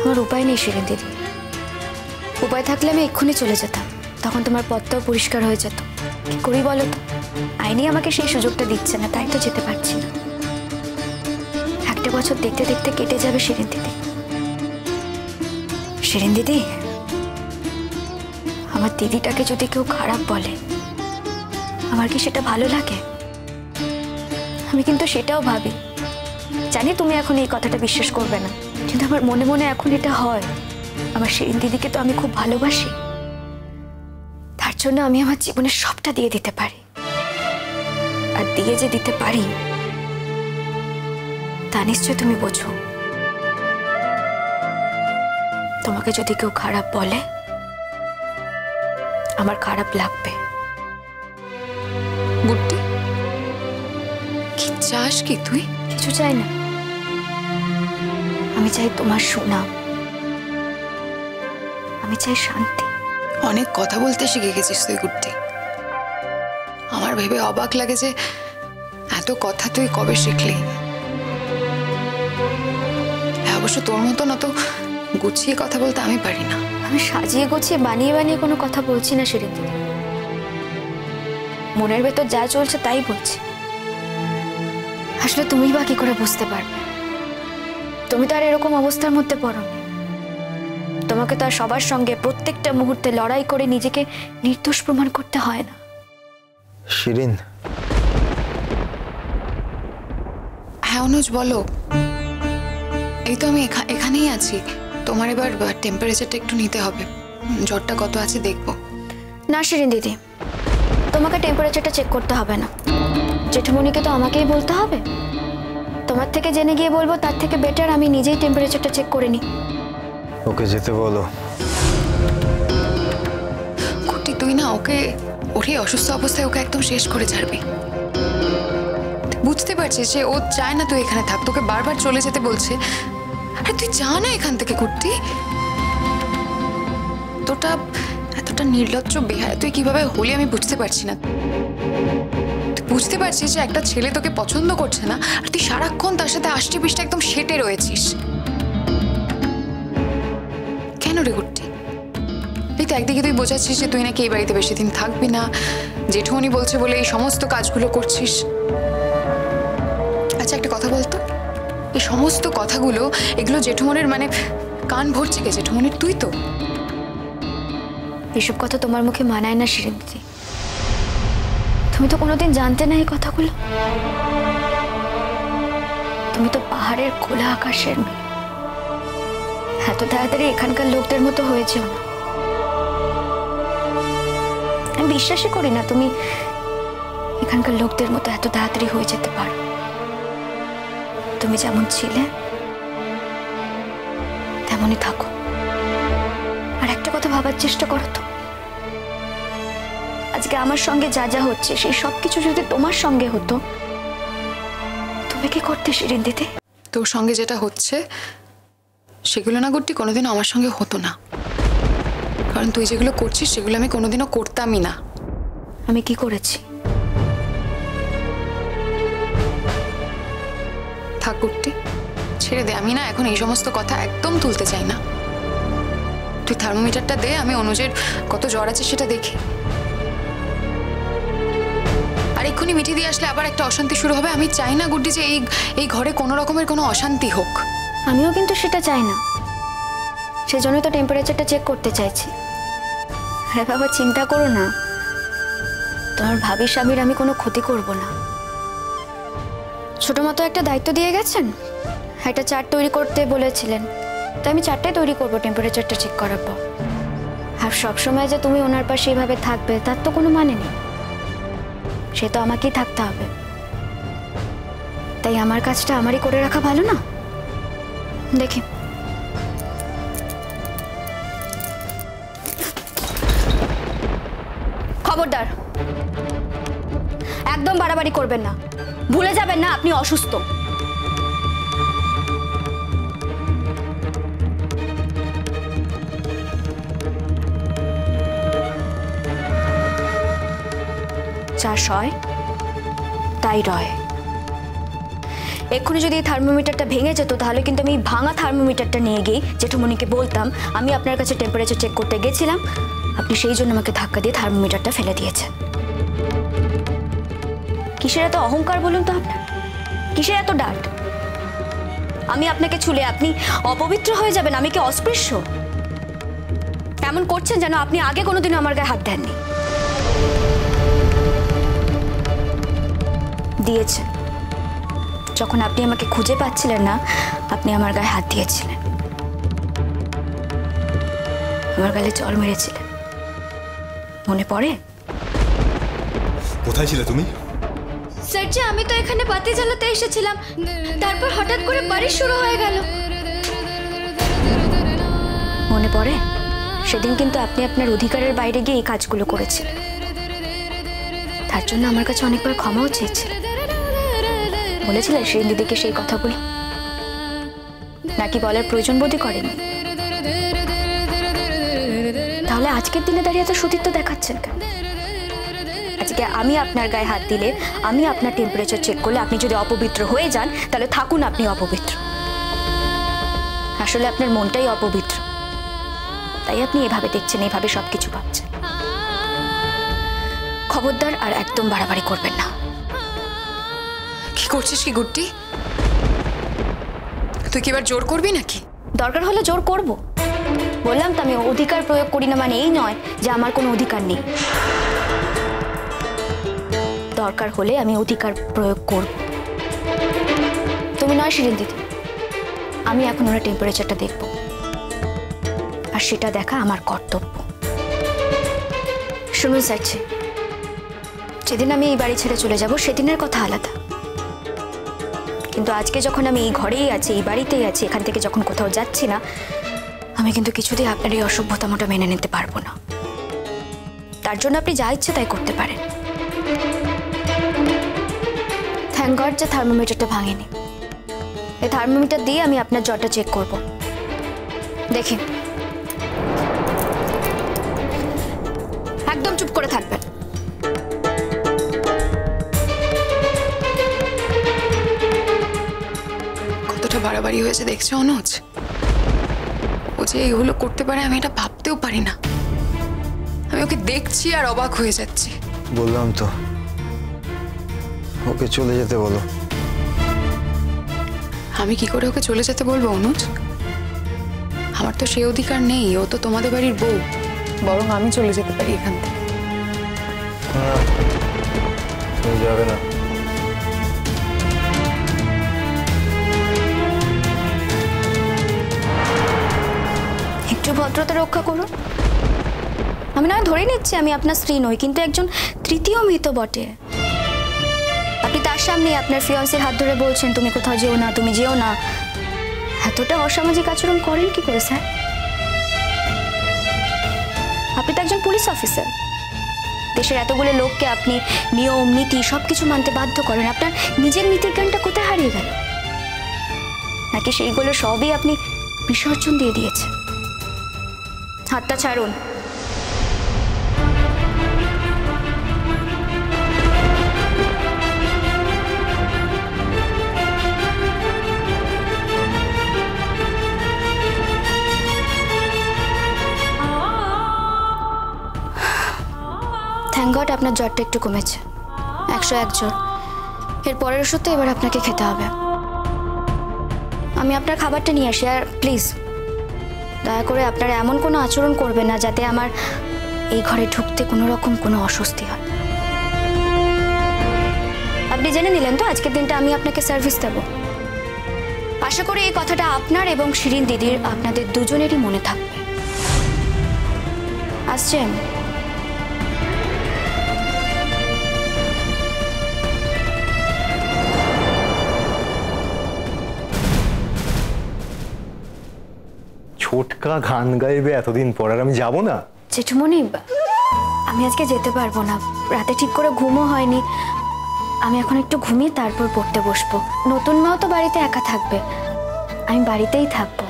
তোমার উপায় নেই শিরিন দিদি। উপায় থাকলে আমি এক্ষুনি চলে যেতাম, তখন তোমার পথটাও পরিষ্কার হয়ে যেত। কি করি বলো তো, আইনি আমাকে সেই সুযোগটা দিচ্ছে না, তাই তো যেতে পারছি না। একটা বছর দেখতে দেখতে কেটে যাবে শিরিন দিদি। শিরিন দিদি, আমার দিদিটাকে যদি কেউ খারাপ বলে আমার কি সেটা ভালো লাগে? আমি কিন্তু সেটাও ভাবি। জানি তুমি এখন এই কথাটা বিশ্বাস করবে না, কিন্তু আমার মনে মনে এখন এটা হয়। আমার শিরিন দিদিকে তো আমি খুব ভালোবাসি, তার জন্য আমি আমার জীবনের সবটা দিয়ে দিতে পারি। আর দিয়ে যে দিতে পারি তা নিশ্চয় তুমি বোঝো। তোমাকে যদি কেউ খারাপ বলে আমার খারাপ লাগবে। গুড্ডি, কি চাস কি তুই? কিছু চাই না, আমি চাই তোমার সুনাম, আমি চাই শান্তি। অনেক কথা বলতে শিখে গেছিস তুই গুড্ডি। আমার ভেবে অবাক লাগে যে এত কথা তুই কবে শিখলি। অবশ্য তোর মতন অত গুছিয়ে কথা বলতে আমি পারি না। আমি সাজিয়ে গুছিয়ে বানিয়ে বানিয়ে কোনো কথা বলছি না শিরিন দিদি, মনের ভেতর যা চলছে তাই বলছি। আসলে তুমিই বা কি করে বুঝতে পারবে? তুমি তো আর এরকম অবস্থার মধ্যে পড়ো। তোমাকে তো আর সবার সঙ্গে প্রত্যেকটা মুহূর্তে লড়াই করে নিজেকে নির্দোষ প্রমাণ করতে হয় না। শিরিন। হ্যাঁ অনুজ বলো। এই তো আমি এখানেই আছি। তোমার এবার টেম্পারেচারটা একটু নিতে হবে, জ্বরটা কত আছে দেখবো। না শিরিন দিদি, তোমাকে টেম্পারেচারটা চেক করতে হবে না, জেঠুমনিকে তো আমাকেই বলতে হবে। তোমার থেকে জেনে গিয়ে বলবো তার থেকে বেটার আমি নিজেই টেম্পারেচারটা চেক করে নিই। ওকে যেতে বলো। কুটি তুই না ওকে, ওর এই অসুস্থ অবস্থায় ওকে একদম শেষ করে ছাড়বি। বুঝতে পারছিস যে ও চায় না তুই এখানে থাক, তোকে বারবার চলে যেতে বলছে। আরে তুই যা না এখান থেকে কুটি। এতটা নির্লজ্জ বেহায়া তুই কিভাবে হলি আমি বুঝতে পারছি না। তুই বুঝতে পারছিস যে একটা ছেলে তোকে পছন্দ করছে না, আর তুই সারাক্ষণ তার সাথে আষ্টে পিষ্টে একদম সেটে রয়েছিস। কেন রে গুড্ডি? এই তো একদিকে তুই বোঝাচ্ছিস যে তুই নাকি এই বাড়িতে বেশি দিন থাকবি না, জেঠুমনি বলছে বলে এই সমস্ত কাজগুলো করছিস। আচ্ছা একটা কথা বলতো, এই সমস্ত কথাগুলো এগুলো জেঠুমনির মানে কান ভরছে কে? জেঠুমনির তুই তো। এসব কথা তোমার মুখে মানায় না শিরিন দিদি, তুমি তো কোনোদিন জানতে না এই কথাগুলো। তুমি তো পাহাড়ের খোলা আকাশের মেয়ে, এত তাড়াতাড়ি এখানকার লোকদের মতো হয়েছেও না। আমি বিশ্বাসই করি না তুমি এখানকার লোকদের মতো এত তাড়াতাড়ি হয়ে যেতে পারো। তুমি যেমন ছিলে তেমনই থাকো। আর একটা কথা ভাবার চেষ্টা করো তো, আজকে আমার সঙ্গে যা যা হচ্ছে সেই সবকিছু যদি তোমার সঙ্গে হতো তুমি কি করতে শিরিন দিদি? তোর সঙ্গে যেটা হচ্ছে সেগুলো না গুড্ডি কোনোদিনও আমার সঙ্গে হতো না, কারণ তুই যেগুলো করছিস সেগুলো আমি কোনোদিনও করতামই না। আমি কি করেছি? থাক গুড্ডি, ছেড়ে দে। আমি না এখন এই সমস্ত কথা একদম তুলতে চাই না। তুই থার্মোমিটারটা দে, আমি অনুজের কত জ্বর আছে সেটা দেখি। আর এক্ষুনি মিঠি দিয়ে আসলে আবার একটা অশান্তি শুরু হবে। আমি চাই না গুড্ডি যে এই ঘরে কোনো রকমের কোনো অশান্তি হোক। আমিও কিন্তু সেটা চাই না, সেজন্যই তো টেম্পারেচারটা চেক করতে চাইছি। আরে বাবা চিন্তা করো না, তোমার ভাবি স্বামীর আমি কোনো ক্ষতি করব না। ছোট মতো একটা দায়িত্ব দিয়ে গেছেন, একটা চার্ট তৈরি করতে বলেছিলেন, তাই আমি চার্টটাই তৈরি করবো টেম্পারেচারটা চেক করার পর। আর সবসময় যে তুমি ওনার পাশে এইভাবে থাকবে তার তো কোনো মানে নেই, সে তো আমাকেই থাকতে হবে। তাই আমার কাজটা আমারই করে রাখা ভালো না? দেখি খবরদার, একদম বাড়াবাড়ি করবেন না। ভুলে যাবেন না আপনি অসুস্থ। যা সয় তাই রয়, এক্ষুনি যদি এই থার্মোমিটারটা ভেঙে যেত তাহলে কিন্তু আমি এই ভাঙা থার্মোমিটারটা নিয়ে গিয়ে জেঠুমনিকে বলতাম আমি আপনার কাছে টেম্পারেচার চেক করতে গেছিলাম, আপনি সেই জন্য আমাকে ধাক্কা দিয়ে থার্মোমিটারটা ফেলে দিয়েছেন। কিসের এত অহংকার বলুন তো আপনার? কিসের এত ডাট? আমি আপনাকে ছুলে আপনি অপবিত্র হয়ে যাবেন, আমি কি অস্পৃশ্য? এমন করছেন যেন আপনি আগে কোনোদিনও আমার গায়ে হাত দেননি। দিয়েছেন, যখন আপনি আমাকে খুঁজে পাচ্ছিলেন না আপনি আমার গায়ে হাত দিয়েছিলেন, আমার গালে জল মেরেছিলেন, মনে পড়ে? কোথায় ছিলে তুমি? স্যার জি, আমি তো এখানে বাতি জ্বালাতে এসেছিলাম, তারপর হঠাৎ করে বারিশ শুরু হয়ে গেল। মনে পড়ে? সেদিন কিন্তু আপনি আপনার অধিকারের বাইরে গিয়ে এই কাজগুলো করেছিলেন, তার জন্য আমার কাছে অনেকবার ক্ষমাও চেয়েছিলেন। বলেছিলেন শিরিন দিদিকে সেই কথাগুলো, নাকি বলার প্রয়োজন বোধই করেননি? তাহলে আজকের দিনে দাঁড়িয়ে তো সতীত্ব দেখাচ্ছেন কেন? আজকে আমি আপনার গায়ে হাত দিলে, আমি আপনার টেম্পারেচার চেক করলে আপনি যদি অপবিত্র হয়ে যান তাহলে থাকুন আপনি অপবিত্র। আসলে আপনার মনটাই অপবিত্র, তাই আপনি এভাবে দেখছেন, এভাবে সবকিছু ভাবছেন। খবরদার আর একদম বাড়াবাড়ি করবেন না। কি করছিস কি গুড্ডি? তুই কি এবার জোর করবি নাকি? দরকার হলে জোর করব। বললাম তো আমি অধিকার প্রয়োগ করি না, মানে এই নয় যে আমার কোনো অধিকার নেই। দরকার হলে আমি অধিকার প্রয়োগ করব। তুমি নয় শিরিন দিদি, আমি এখন ওরা টেম্পারেচারটা দেখব, আর সেটা দেখা আমার কর্তব্য। শুনুন স্যারজি, যেদিন আমি এই বাড়ি ছেড়ে চলে যাব সেদিনের কথা আলাদা, কিন্তু আজকে যখন আমি এই ঘরেই আছি, এই বাড়িতেই আছি, এখান থেকে যখন কোথাও যাচ্ছি না, আমি কিন্তু কিছুতেই আপনার এই অসভ্যতামটা মেনে নিতে পারবো না। তার জন্য আপনি যা ইচ্ছে তাই করতে পারেন। থ্যাঙ্ক গড যে থার্মোমিটারটা ভাঙেনি। এই থার্মোমিটার দিয়ে আমি আপনার জ্বরটা চেক করব। দেখি, একদম চুপ করে থাকবেন। কতটা বাড়াবাড়ি হয়েছে দেখছো অনুজ? ও যে এগুলো করতে পারে আমি এটা ভাবতেও পারি না। আমি ওকে দেখছি আর অবাক হয়ে যাচ্ছি। বললাম তো, ওকে চলে যেতে বলো। আমি কি করে ওকে চলে যেতে বলবো অনুজ? আমার তো সেই অধিকার নেই, ও তো তোমাদের বাড়ির বউ। বরং আমি চলে যেতে পারি এখান থেকে। তুমি যাবে না। একটু ভদ্রতা রক্ষা করুন। আমি না ধরে নিচ্ছি আমি আপনার স্ত্রী নই, কিন্তু একজন তৃতীয় মেয়ে তো বটে। আপনি তার সামনে আপনার ফিয়ান্সের হাত ধরে বলছেন তুমি কোথাও যেও না, তুমি যেও না। এতটা অসামাজিক আচরণ করেন কি করে স্যার? আপনি তো একজন পুলিশ অফিসার। দেশের এতগুলো লোককে আপনি নিয়ম নীতি সবকিছু মানতে বাধ্য করেন, আপনার নিজের নীতির জ্ঞানটা কোথায় হারিয়ে গেল? নাকি সেইগুলো সবই আপনি বিসর্জন দিয়ে দিয়েছেন? হাতটা ছাড়ুন। থ্যাঙ্ক গড আপনার জ্বরটা একটু কমেছে, 101 জ্বর। এর পরের ওষুধ তো এবার আপনাকে খেতে হবে। আমি আপনার খাবারটা নিয়ে আসি, আর প্লিজ দয়া করে আপনারা এমন কোনো আচরণ করবেন না যাতে আমার এই ঘরে ঢুকতে কোনো রকম কোনো অস্বস্তি হয়। আপনি জেনে নিলেন তো আজকের দিনটা আমি আপনাকে সার্ভিস দেব। আশা করি এই কথাটা আপনার এবং শিরিন দিদির, আপনাদের দুজনেরই মনে থাকবে। আসছেন? ছোটকা গান গাইবে এতদিন পর, আর আমি যাব না? জেঠুমনি, আমি আজকে যেতে পারবো না, রাতে ঠিক করে ঘুমও হয়নি। আমি এখন একটু ঘুমিয়ে তারপর পড়তে বসবো। নতুন মাও তো বাড়িতে একা থাকবে, আমি বাড়িতেই থাকবো।